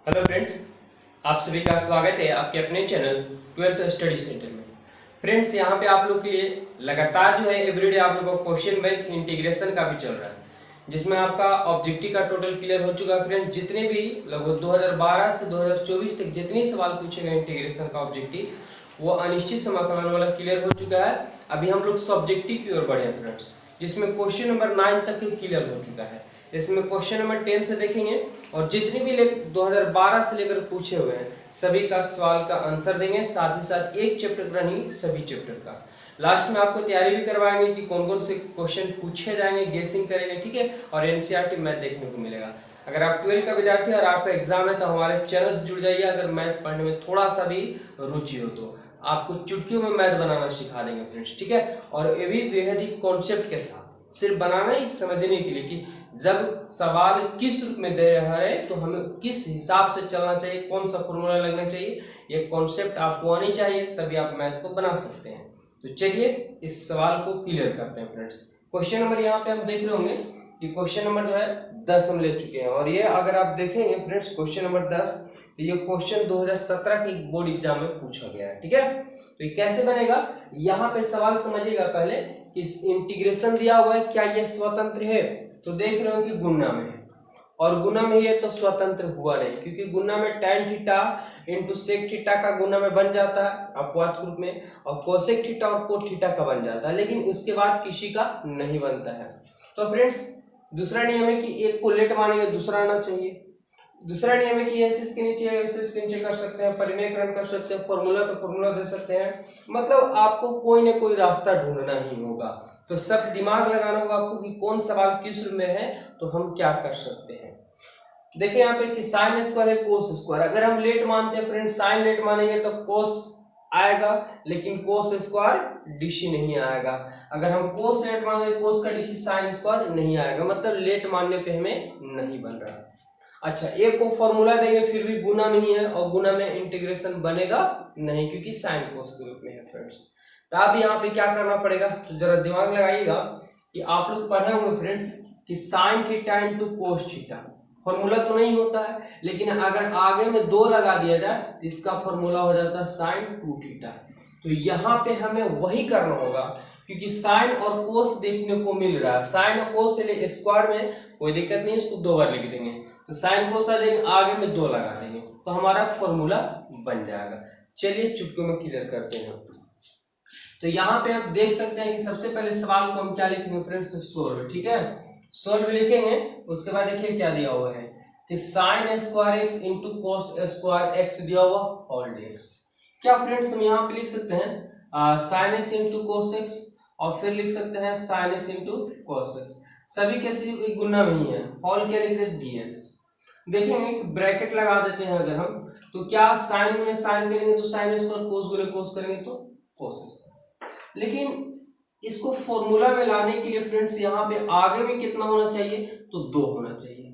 Hello friends, आप सभी का स्वागत है आपके अपने चैनल 12th स्टडी सेंटर में। फ्रेंड्स, यहाँ पे आप लोग के लिए लगातार जो है एवरीडे आप लोगों को क्वेश्चन बैंक इंटीग्रेशन का भी चल रहा है, जिसमें आपका ऑब्जेक्टिव का टोटल क्लियर हो चुका है। फ्रेंड्स, जितने भी लगभग 2012 से 2024 तक जितने सवाल पूछे गए इंटीग्रेशन का ऑब्जेक्टिव, वो अनिश्चित समाकलन वाला क्लियर हो चुका है। अभी हम लोग सब्जेक्टिव की ओर बढ़े हैं फ्रेंड्स, जिसमें क्वेश्चन नंबर 9 तक क्लियर हो चुका है। इसमें क्वेश्चन नंबर 10 से देखेंगे और जितने भी 2012 से लेकर पूछे हुए हैं सभी का सवाल का आंसर देंगे, साथ ही साथ एक चैप्टर का नहीं सभी चैप्टर का। लास्ट में आपको तैयारी भी करवाएंगे कि कौन कौन से क्वेश्चन पूछे जाएंगे, गेसिंग करेंगे, ठीक है। और एनसीईआरटी मैथ देखने को मिलेगा। अगर आप 12 का विद्यार्थी और आपका एग्जाम है तो हमारे चैनल से जुड़ जाइए। अगर मैथ पढ़ने में थोड़ा सा भी रुचि हो तो आपको चुटकियों में मैथ बनाना सिखा देंगे फ्रेंड्स, ठीक है। और ये भी बेहद ही कॉन्सेप्ट के साथ, सिर्फ बनाना ही समझने के लिए कि जब सवाल किस रूप में दे रहा है तो हमें किस हिसाब से चलना चाहिए, कौन सा फॉर्मूला लगना चाहिए, ये कॉन्सेप्ट आपको आनी चाहिए, तभी आप मैथ को बना सकते हैं। तो चलिए इस सवाल को क्लियर करते हैं फ्रेंड्स। क्वेश्चन नंबर यहाँ पे हम देख रहे होंगे कि क्वेश्चन नंबर जो है 10 हम ले चुके हैं। और ये अगर आप देखेंगे फ्रेंड्स क्वेश्चन नंबर 10, तो ये क्वेश्चन 2017 के बोर्ड एग्जाम में पूछा गया है, ठीक है। तो ये कैसे बनेगा, यहाँ पे सवाल समझिएगा पहले कि इंटीग्रेशन दिया हुआ है, क्या ये स्वतंत्र है, तो देख रहे हो कि गुणा में है और गुणा में ये तो स्वतंत्र हुआ नहीं, क्योंकि गुणा में tan theta into sec theta का गुणा में बन जाता है अपवाद रूप में, और कोसेक थीटा और कोट थीटा का बन जाता है, लेकिन उसके बाद किसी का नहीं बनता है। तो फ्रेंड्स दूसरा नियम है कि एक को लेट मानेंगे दूसरा आना चाहिए। दूसरा नियम है कि एस इसके नीचे एस इसके नीचे कर सकते हैं, परिमेयकरण कर सकते हैं, फॉर्मूला तो फॉर्मूला दे सकते हैं। मतलब आपको कोई ना कोई रास्ता ढूंढना ही होगा। तो सब दिमाग लगाना होगा आपको कि कौन सवाल किस रूप में है, तो हम क्या कर सकते हैं। देखिए यहाँ पे कि साइन स्क्वायर है कोस स्क्वायर, अगर हम लेट मानते हैं फ्रेंड्स, साइन लेट मानेंगे तो कोस आएगा, लेकिन कोस स्क्वायर डीसी नहीं आएगा। अगर हम कोस लेट मानेंगे कोस का डीसी साइन स्क्वायर नहीं आएगा, मतलब लेट मानने पे हमें नहीं बन रहा। अच्छा, एक को फॉर्मूला देंगे फिर भी गुना नहीं है, और गुना में इंटीग्रेशन बनेगा नहीं, क्योंकि साइन कोस के रूप में है फ्रेंड्स। तो अब यहाँ पे क्या करना पड़ेगा, तो जरा दिमाग लगाइएगा कि आप लोग पढ़े होंगे फ्रेंड्स कि sine theta into cos theta, formula तो नहीं होता है, लेकिन अगर आगे में 2 लगा दिया जाए तो इसका फॉर्मूला हो जाता है साइन 2 थीटा। तो यहाँ पे हमें वही करना होगा, क्योंकि साइन और कोस देखने को मिल रहा है। साइन और कोस से स्क्वायर में कोई दिक्कत नहीं, इसको 2 बार लिख देंगे, तो साइन कोस आ जाएंगे, आगे में 2 लगा देंगे, तो हमारा फॉर्मूला बन जाएगा। चलिए चुटकियों में क्लियर करते हैं। तो यहाँ पे आप देख सकते हैं कि सबसे पहले सवाल को हम क्या लिखेंगे फ्रेंड्स, सोल्व, ठीक है। सोल्व लिखेंगे, उसके बाद देखिए क्या दिया हुआ है कि sine square x into cos square x दिया हुआ होल एक्स। क्या फ्रेंड्स हम यहाँ पे लिख सकते हैं sign x into cos x, और फिर लिख सकते हैं sign x into cos x, सभी के गुना में ही है, होल क्या लिख देते dx। देखेंगे ब्रैकेट लगा देते हैं अगर हम, तो क्या साइन गुने साइन करेंगे तो साइन स्क्वायर, कोस गुने कोस करेंगे तो कोस स्क्वायर। लेकिन इसको फॉर्मूला में लाने के लिए फ्रेंड्स यहाँ पे आगे में कितना होना चाहिए, तो 2 होना चाहिए।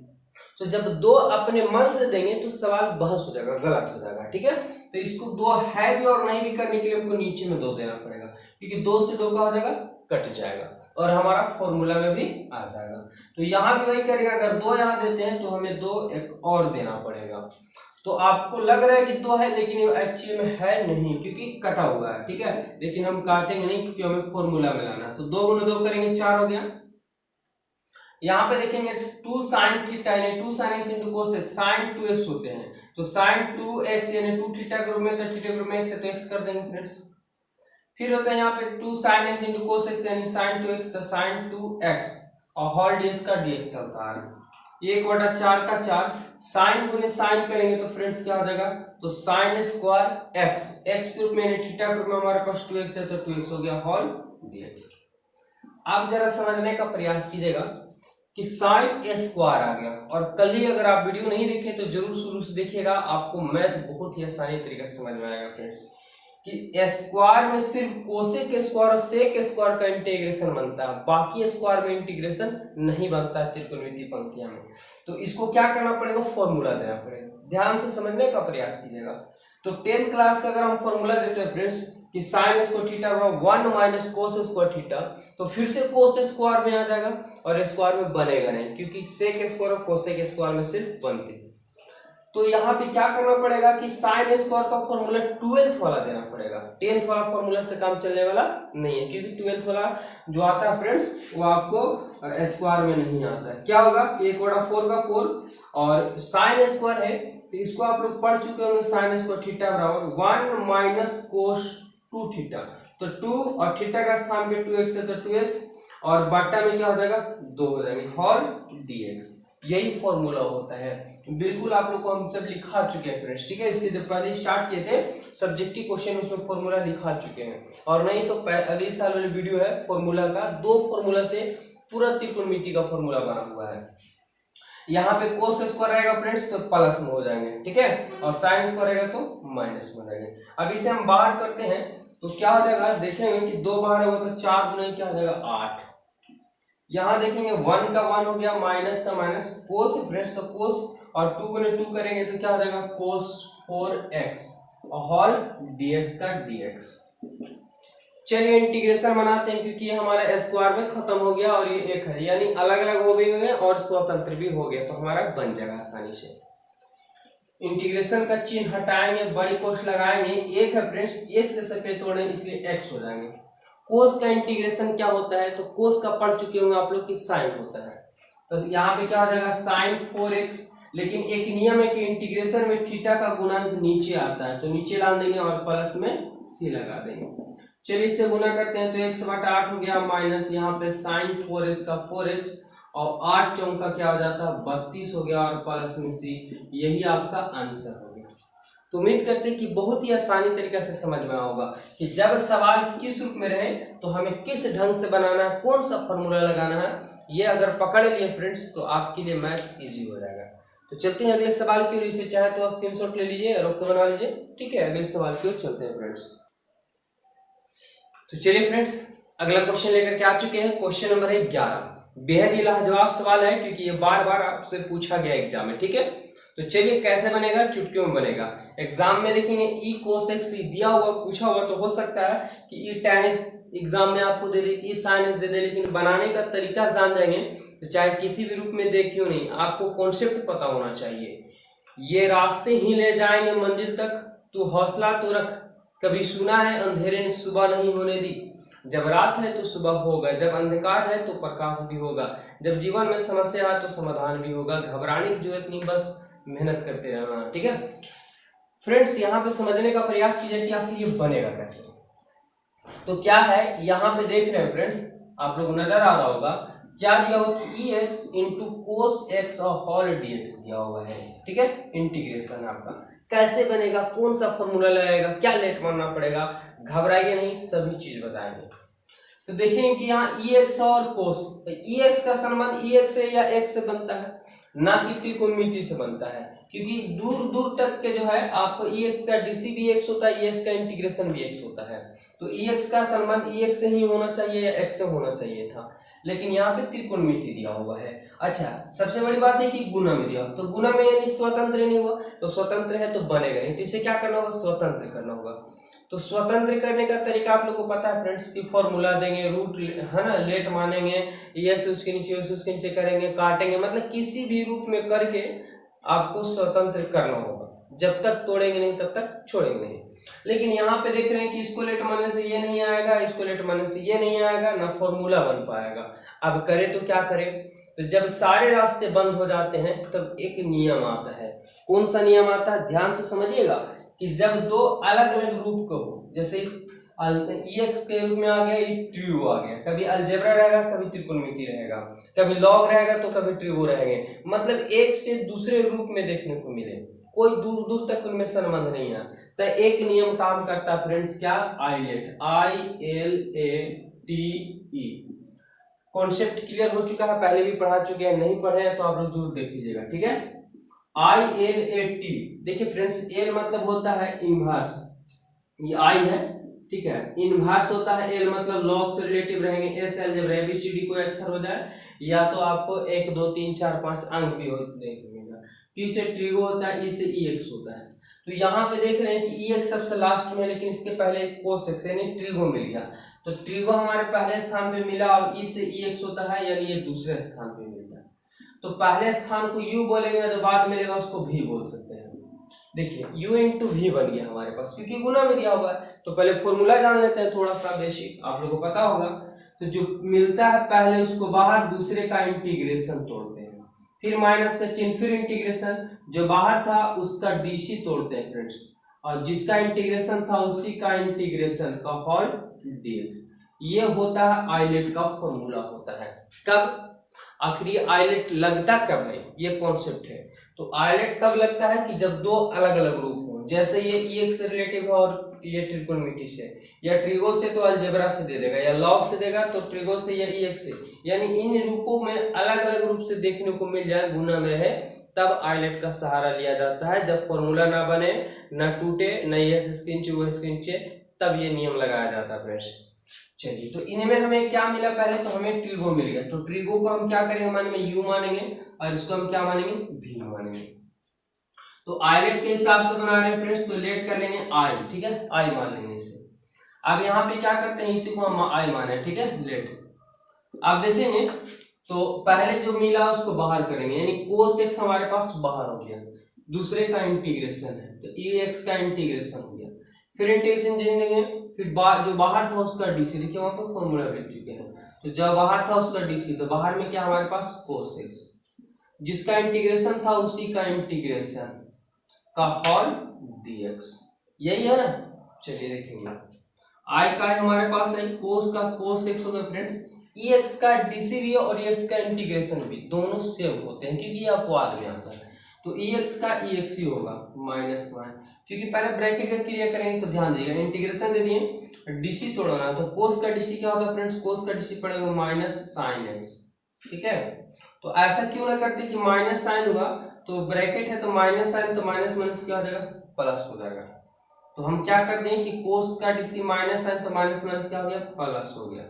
तो जब 2 अपने मन से देंगे तो सवाल बहस हो जाएगा, गलत हो जाएगा, ठीक है। तो इसको 2 है भी और नहीं भी करने के लिए हमको नीचे में 2 देना पड़ेगा, क्योंकि 2 से 2 का हो जाएगा कट जाएगा और हमारा फॉर्मूला में भी आ जाएगा। तो यहाँ भी वही करेगा, अगर 2 यहाँ देते हैं तो हमें 2 एक और देना पड़ेगा। तो आपको लग रहा है कि 2 है, लेकिन ये एक्चुअली में है नहीं, क्योंकि कटा हुआ है, ठीक है। लेकिन हम काटेंगे नहीं, क्योंकि हमें फॉर्मूला में लाना है। तो 2 गुना 2 करेंगे 4 हो गया। यहाँ पे देखेंगे 2 साइन थीटा यानी 2 sine x into cos x, sine 2x होते हैं, तो साइन 2x यानी 2 थीटा के रूप में, तो थीटा के रूप में x है तो x कर देंगे फ्रेंड्स। फिर होता है यहाँ पे 2 sine x into cos x यानी साइन 2x, तो साइन 2x और होल dx का dx चलता है। 1/4 का 4, साइन गुने साइन करेंगे तो फ्रेंड्स क्या हो जाएगा, तो साइन स्क्वायर एक्स, एक्स के रूप में थीटा के रूप में हमारे पास 2x है, तो 2x हो गया होल dx। आप जरा समझने का प्रयास कीजिएगा कि साइन स्क्वायर आ गया, और कल ही अगर आप वीडियो नहीं देखे तो जरूर शुरू से देखिएगा, आपको मैथ बहुत ही आसानी तरीके से समझ में आएगा फ्रेंड्स। कि स्क्वायर में सिर्फ कोसेक स्क्वायर और सेक स्क्वायर का इंटीग्रेशन बनता है, बाकी स्क्वायर में इंटीग्रेशन नहीं बनता है त्रिकोणमितीय पंक्तियां में। तो इसको क्या करना पड़ेगा, फॉर्मूला देना पड़ेगा। ध्यान से समझने का प्रयास कीजिएगा। तो 10th क्लास का अगर हम फॉर्मूला देते हैं फ्रेंड्स कि sine square theta 1 minus cos square theta, तो फिर से कोस स्क्वायर में आ जाएगा और स्क्वायर में बनेगा नहीं, क्योंकि सेक स्क्वायर और कोसेक स्क्वायर में सिर्फ बनते हैं। तो यहाँ पे क्या करना पड़ेगा कि साइन स्क्वायर का फॉर्मूला 12th वाला देना पड़ेगा। 10th वाला फॉर्मूला से काम चलने वाला नहीं है, क्योंकि 12th वाला जो आता है फ्रेंड्स वो आपको स्क्वायर में नहीं आता है। क्या होगा, 1/4 का 4 और साइन स्क्वायर है तो इसको आप लोग पढ़ चुके होंगे, साइन स्क्वायर थीटा बराबर 1 माइनस कोस 2 थीटा। तो 2 और थीटा का स्थान पे 2x है तो 2x और बट्टा में क्या हो जाएगा 2 हो जाएंगे होल dx। यही फॉर्मूला होता है, बिल्कुल आप लोग को हम सब लिखा चुके हैं फ्रेंड्स, ठीक है। इसके जब पहले स्टार्ट किए थे सब्जेक्टिव क्वेश्चन उसमें फॉर्मूला लिखा चुके हैं, और नहीं तो अगले साल वाली वीडियो है फॉर्मूला का, 2 फॉर्मूला से पूरा त्रिकोणमिति का फॉर्मूला बना हुआ है। यहाँ पे कोस स्क्वायर रहेगा फ्रेंड्स तो प्लस में हो जाएंगे, ठीक है, और साइन स्क्वायर रहेगा तो माइनस में हो जाएंगे। अब इसे हम बाहर करते हैं तो क्या हो जाएगा, देखेंगे कि 2 बाहर होगा तो 4 गुना क्या हो जाएगा 8। यहाँ देखेंगे 1 का 1 हो गया, माइनस का माइनस, कोस फ्रेंड्स तो कोस और 2 गुने 2 करेंगे तो क्या हो जाएगा कोस 4x और होल dx का dx। चलिए इंटीग्रेशन बनाते हैं, क्योंकि हमारा स्क्वायर में खत्म हो गया और ये एक है, यानी अलग अलग हो गए और स्वतंत्र भी हो गया, तो हमारा बन जाएगा आसानी से। इंटीग्रेशन का चिन्ह हटाएंगे, बड़ी कोस लगाएंगे, एक है फ्रेंड्स ये से सफेद तोड़े इसलिए x हो जाएंगे। कोस का इंटीग्रेशन क्या होता है, तो कोस का पढ़ चुके होंगे आप लोग कि साइन होता है, तो यहाँ पे क्या हो जाएगा साइन 4x। लेकिन एक नियम है कि इंटीग्रेशन में थीटा का गुणांक नीचे आता है, तो नीचे डाल देंगे और प्लस में c लगा देंगे। चलिए इससे गुना करते हैं तो x/8 हो गया, माइनस यहाँ पे साइन 4x का 4x और 8 चौक का क्या हो जाता है 32 हो गया और प्लस में c। यही आपका आंसर हो गया। तो उम्मीद करते हैं कि बहुत ही आसानी तरीके से समझ में होगा कि जब सवाल किस रूप में रहे तो हमें किस ढंग से बनाना है, कौन सा फॉर्मूला लगाना है। ये अगर पकड़ लिए फ्रेंड्स तो आपके लिए मैथ इजी हो जाएगा। तो चलते हैं अगले सवाल की ओर, इसे चाहे तो स्क्रीनशॉट ले लीजिए और ओके बना लीजिए, ठीक है। अगले सवाल की ओर चलते हैं फ्रेंड्स। तो चलिए फ्रेंड्स अगला क्वेश्चन लेकर के आ चुके हैं। क्वेश्चन नंबर है 11। बेहद ही लाजवाब सवाल है, क्योंकि ये बार बार आपसे पूछा गया एग्जाम में, ठीक है। तो चलिए कैसे बनेगा, चुटकियों में बनेगा। एग्जाम में देखेंगे ई कोस एक्स दिया हुआ पूछा हुआ, तो हो सकता है कि ई tan x एग्जाम में आपको दे दे, ई sin x दे दे, लेकिन बनाने का तरीका जान जाएंगे तो चाहे किसी भी रूप में देख क्यों नहीं, आपको कॉन्सेप्ट पता होना चाहिए। ये रास्ते ही ले जाएंगे मंजिल तक, तू हौसला तो रख, कभी सुना है अंधेरे ने सुबह नहीं होने दी। जब रात है तो सुबह होगा, जब अंधकार है तो प्रकाश भी होगा, जब जीवन में समस्या है तो समाधान भी होगा, घबराने की जरूरत नहीं, बस मेहनत करते रहना, ठीक है। फ्रेंड्स यहाँ पे समझने का प्रयास कीजिए कि आखिर ये बनेगा कैसे। तो क्या है यहाँ पे देख रहे हैं फ्रेंड्स, आप लोग नजर आ रहा होगा क्या दिया हुआ कि ई एक्स इंटू कोस एक्स और होल डी एक्स दिया हुआ है, ठीक है। इंटीग्रेशन आपका कैसे बनेगा, कौन सा फॉर्मूला लगाएगा, क्या लेट मानना पड़ेगा, घबराइए नहीं, सभी चीज बताएंगे। तो देखेंगे कि यहाँ ई एक्स और कोस, ई एक्स का संबंध ई एक्स से या एक्स से बनता है, ना कि त्रिकोणमिति से बनता है, क्योंकि दूर दूर तक के जो है आपको ई एक्स का डीसी भी एक्स होता है, ई एक्स का इंटीग्रेशन भी एक्स होता है। तो ई एक्स का संबंध ई एक्स से ही होना चाहिए या एक्स से होना चाहिए था, लेकिन यहाँ पे त्रिकोणमिति दिया हुआ है। अच्छा, सबसे बड़ी बात है कि गुना में दिया, तो गुना में यानी स्वतंत्र नहीं हुआ, तो स्वतंत्र है तो बनेगा नहीं, तो इसे क्या करना होगा, स्वतंत्र करना होगा। तो स्वतंत्र करने का तरीका आप लोग को पता है फ्रेंड्स की फॉर्मूला देंगे, रूट है ना, लेट मानेंगे, यस उसके नीचे करेंगे, काटेंगे, मतलब किसी भी रूप में करके आपको स्वतंत्र करना होगा। जब तक तोड़ेंगे नहीं तब तक छोड़ेंगे नहीं। लेकिन यहाँ पे देख रहे हैं कि इसको लेट मारने से ये नहीं आएगा, इसको लेट मारने से ये नहीं आएगा, ना फॉर्मूला बन पाएगा। अब करे तो क्या करें, तो जब सारे रास्ते बंद हो जाते हैं तब एक नियम आता है। कौन सा नियम आता है, ध्यान से समझिएगा कि जब दो अलग अलग रूप को हो, जैसे एक्स के रूप में आ गया, ट्रिगो आ गया, कभी अलजेब्रा रहेगा, कभी त्रिकोणमिति रहेगा, कभी लॉग रहेगा तो कभी ट्रिगो रहेंगे, मतलब एक से दूसरे रूप में देखने को मिले, कोई दूर दूर तक उनमें संबंध नहीं है। तो एक नियम काम करता है फ्रेंड्स, क्या, आईलेट, ILATE। कॉन्सेप्ट क्लियर हो चुका है, पहले भी पढ़ा चुके हैं, नहीं पढ़े हैं तो आप लोग जरूर देख लीजिएगा, ठीक है। ILAT देखिए फ्रेंड्स, एल मतलब होता है इनवर्स, ये आई है, ठीक है, इनवर्स होता है, एल मतलब लॉग से रिलेटिव रहेंगे, एस अलजेब्रा, ABCD कोई अक्षर हो जाए या तो आपको 1 2 3 4 5 अंक भी होते हैं। टी से ट्रिगो होता है, ई से EX होता है। तो यहाँ पे देख रहे हैं कि EX सबसे लास्ट में, लेकिन इसके पहले कोस एक्स यानी ट्रिगो मिल गया, तो ट्रिगो हमारे पहले स्थान पे मिला और ई से EX होता है, यानी ये दूसरे स्थान पे मिल गया। तो पहले स्थान को u बोलेंगे तो बाद में लेगा उसको v बोल सकते हैं। देखिए u इंटू वी बन गया हमारे पास, क्योंकि गुना में दिया हुआ है। तो पहले फॉर्मूला जान लेते हैं, थोड़ा सा बेसिक आप लोगों को पता होगा। तो जो मिलता है पहले उसको बाहर, दूसरे का इंटीग्रेशन तोड़ते हैं, फिर माइनस का चिन्ह, फिर इंटीग्रेशन, जो बाहर था उसका डीसी तोड़ते हैं फ्रेंड्स, और जिसका इंटीग्रेशन था उसी का इंटीग्रेशन का होल डीएक्स। ये होता है आइलेट का फॉर्मूला होता है। कब आखिर ये आइलेट लगता कब है, ये कॉन्सेप्ट है। तो आइलेट तब लगता है कि जब दो अलग अलग रूप हो, जैसे ये ई एक्स रिलेटिव है और ये ट्रिकोनोमेट्री से, या ट्रिगो से तो अलजेब्रा से दे देगा, या लॉग से देगा तो ट्रिगो से या ई एक्स से, यानी इन रूपों में अलग अलग रूप से देखने को मिल जाए, गुना में है, तब आइलेट का सहारा लिया जाता है। जब फॉर्मूला ना बने, ना टूटे, न ये इसके नीचे वो इसके नीचे, तब ये नियम लगाया जाता है फ्रेंड्स। चलिए, तो इनमें हमें क्या मिला, पहले तो हमें ट्रिगो मिल गया। तो ट्रिगो को हम क्या करेंगे, मानेंगे यू मानेंगे, और इसको हम क्या मानेंगे, भी मानेंगे। तो आइलेट के हिसाब से बना रहे हैं फ्रेंड्स, तो लेट कर लेंगे आई, ठीक है, आई मान लेंगे इसे। अब यहाँ पे क्या करते हैं, इसी को हम आई माने, ठीक है, लेट। अब देखेंगे तो पहले जो मिला उसको बाहर करेंगे, यानी कोस एक्स हमारे पास बाहर हो गया, दूसरे का इंटीग्रेशन है तो ई एक्स का इंटीग्रेशन हो गया, फिर इंटीग्रेशन देंगे, फिर जो बाहर था उसका डीसी, देखिए वहां पर फॉर्मूला लिख चुके हैं। तो जब बाहर था उसका डीसी, तो बाहर में क्या हमारे पास कोस एक्स, जिसका इंटीग्रेशन था उसी का इंटीग्रेशन का होल डीएक्स, यही है ना। चलिए देखेंगे, आई का हमारे पास है कोस का कोस एक्स हो गया फ्रेंड्स, ई एक्स का डीसी भी और ई एक्स का इंटीग्रेशन भी, दोनों सेम होते हैं क्योंकि ये अपवाद में आता है। तो ई एक्स का ई एक्स ही होगा माइनस वन, क्योंकि पहले ब्रैकेट का क्रिया करेंगे तो ध्यान दीजिएगा, इंटीग्रेशन दे दिए, डीसी तोड़ना, तो कोस का डीसी क्या होगा फ्रेंड्स, कोस का डीसी पड़ेगा माइनस साइन एक्स, ठीक है। तो ऐसा क्यों ना करते कि माइनस साइन होगा तो ब्रैकेट है तो माइनस साइन, तो माइनस माइनस क्या हो जाएगा, प्लस हो जाएगा। तो हम क्या कर दें कि कोस का डीसी माइनस साइन, तो माइनस माइनस क्या हो गया, प्लस हो गया।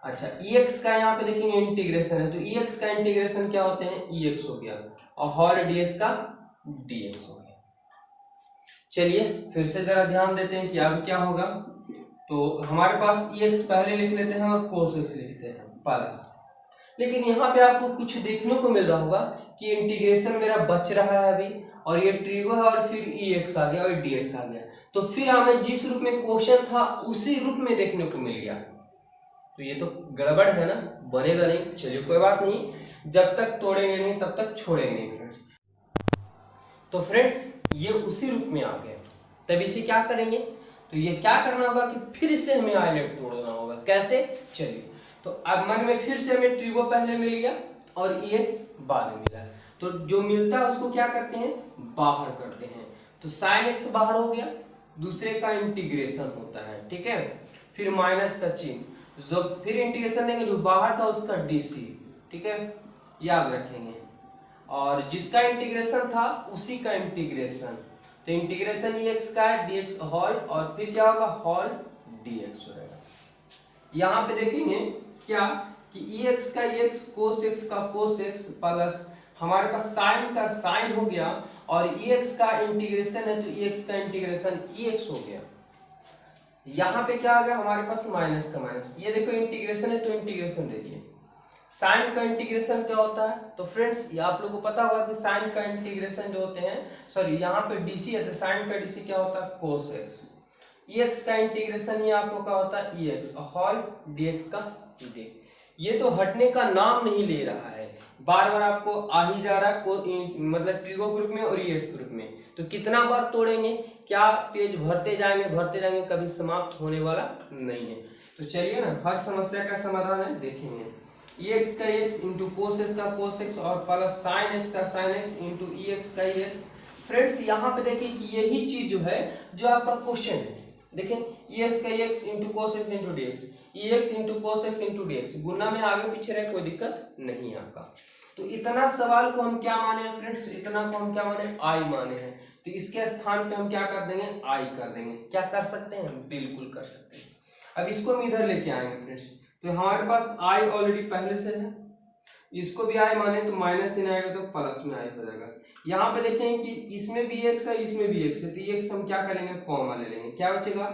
अच्छा, ई एक्स का यहाँ पे देखेंगे इंटीग्रेशन है, तो ई एक्स का इंटीग्रेशन क्या होते हैं, ई एक्स हो गया, और होल डी एक्स का डी एक्स हो गया। चलिए फिर से जरा ध्यान देते हैं कि अब क्या होगा। तो हमारे पास ई एक्स पहले लिख लेते हैं और कोस एक्स लिखते हैं प्लस, लेकिन यहाँ पे आपको कुछ देखने को मिल रहा होगा कि इंटीग्रेशन मेरा बच रहा है अभी, और ये ट्रिगो है, और फिर ई एक्स आ गया और डी एक्स आ गया, तो फिर हमें जिस रूप में क्वेश्चन था उसी रूप में देखने को मिल गया। तो ये तो गड़बड़ है ना, बनेगा नहीं। चलिए कोई बात नहीं, जब तक तोड़ेंगे नहीं तब तक छोड़ेंगे नहीं फ्रेंड्स। तो फ्रेंड्स ये उसी रूप में आ गया, तब इसे क्या करेंगे, तो ये क्या करना होगा कि फिर से हमें आइलेट तोड़ना होगा। कैसे, चलिए, तो अब मन में फिर से हमें ट्रिगो पहले मिल गया और ई एक्स बाद में मिला, तो जो मिलता है उसको क्या करते हैं, बाहर करते हैं। तो साइन एक्स बाहर हो गया, दूसरे का इंटीग्रेशन होता है, ठीक है, फिर माइनस का चिन्ह, जो फिर इंटीग्रेशन देंगे, जो बाहर था उसका डीसी, ठीक है, याद रखेंगे, और जिसका इंटीग्रेशन था उसी का इंटीग्रेशन, तो इंटीग्रेशन ई एक्स का है, डी एक्स होल, और फिर क्या होगा, होल डी एक्स हो जाएगा। यहाँ पे देखेंगे क्या कि ई एक्स का ई एक्स, कोस एक्स का कोस एक्स, प्लस हमारे पास साइन का साइन हो गया, और ई एक्स का इंटीग्रेशन है तो ई एक्स का इंटीग्रेशन ई एक्स हो गया। यहाँ पे क्या आ गया हमारे पास, माइनस का माइनस, ये देखो इंटीग्रेशन है तो इंटीग्रेशन देखिए, साइन का इंटीग्रेशन क्या होता है, तो फ्रेंड्स ये आप लोगों को पता होगा कि साइन का इंटीग्रेशन जो होते हैं, सॉरी यहाँ पे डीसी है तो साइन का डीसी क्या होता है, कोस एक्स, ई एक्स का इंटीग्रेशन ये आपको क्या होता है, ई एक्स, और होल डी एक्स का डी। ये तो हटने का नाम नहीं ले रहा है, बार बार आपको आ ही जा रहा है, मतलब ट्रिगो ग्रुप में और ई एक्स ग्रुप में। तो कितना बार तोड़ेंगे, क्या पेज भरते जाएंगे, कभी समाप्त होने वाला नहीं है। तो चलिए ना, हर समस्या का समाधान है, देखेंगे। ई एक्स का एक्स इंटू कोस एक्स का कोस एक्स, और प्लस साइन एक्स का साइन एक्स इंटू ई एक्स का ई एक्स। फ्रेंड्स यहाँ पे देखिए कि यही चीज जो है जो आपका क्वेश्चन है, देखें ई एक्स का x into cos x into d x, e x into cos x into d x, गुना में आगे पीछे रहे कोई दिक्कत नहीं है आपका। तो इतना सवाल को हम क्या माने हैं फ्रेंड्स, इतना को हम क्या माने, आई माने हैं, तो इसके स्थान पे हम क्या कर देंगे, आई कर देंगे। क्या कर सकते हैं, बिल्कुल कर सकते हैं। अब इसको हम इधर लेके आएंगे फ्रेंड्स, तो हमारे पास आई ऑलरेडी पहले से है, इसको भी आई माने तो माइनस इन आएगा तो प्लस में आई हो जाएगा। यहाँ पे देखें कि इसमें भी एक्स है, इसमें भी एक्स है, तो एक्स हम क्या करेंगे, कॉमा ले लेंगे, क्या बचेगा,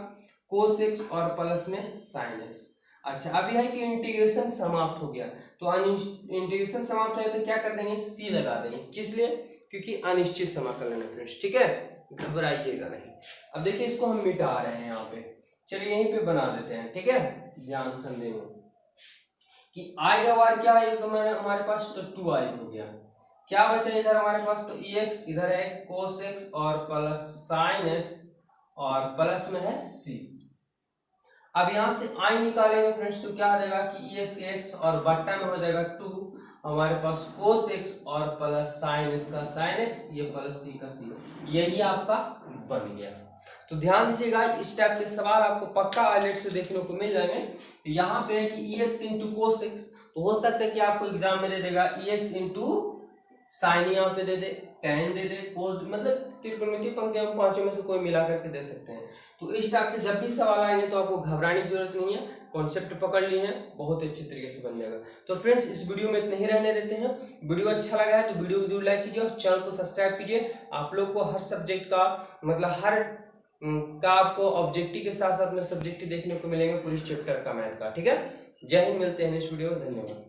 कोस एक्स और प्लस में साइन एक्स। अच्छा, अभी है कि इंटीग्रेशन समाप्त हो गया, तो इंटीग्रेशन समाप्त है तो क्या कर देंगे, सी लगा देंगे। किस लिए, क्योंकि अनिश्चित समाकलन है फ्रेंड्स, ठीक है, घबराइएगा नहीं। अब देखिए इसको हम मिटा रहे हैं यहाँ पे, चलिए यहीं पे बना देते हैं, ठीक है, ध्यान संदेह में कि आई का वार क्या है हमारे पास, तो 2i हो गया। क्या बचा इधर हमारे पास, तो ex, इधर है cos x और प्लस sin x और प्लस में है c। अब यहाँ से i निकालेंगे फ्रेंड्स तो क्या आ जाएगा कि e x और बट्टा में हो जाएगा 2, हमारे पास cos x और प्लस sin x का sin x, ये प्लस c का c, यही आपका बन गया। तो ध्यान दीजिएगा, इस टाइप के सवाल आपको पक्का आइलेट से देखने को मिल जाएंगे। तो यहाँ पे है कि ex इंटू कोस एक्स, तो हो सकता है कि आपको एग्जाम में दे देगा ex इंटू साइन, यहाँ पे दे दे, tan दे दे, कोस, मतलब त्रिकोणमितीय पंक्ति हम पांचों में से कोई मिला करके दे सकते हैं। तो इस टाइप के जब भी सवाल आएंगे तो आपको घबराने की जरूरत नहीं है, कॉन्सेप्ट पकड़ लिए हैं, बहुत अच्छे तरीके से बन जाएगा। तो फ्रेंड्स इस वीडियो में इतना ही रहने देते हैं। वीडियो अच्छा लगा है तो वीडियो को जरूर लाइक कीजिए और चैनल को सब्सक्राइब कीजिए। आप लोग को हर सब्जेक्ट का मतलब हर का आपको ऑब्जेक्टिव के साथ साथ में सब्जेक्टिव देखने को मिलेंगे, पूरी चैप्टर का मैथ का, ठीक है। जय हिंद, मिलते हैं नेक्स्ट वीडियो, धन्यवाद।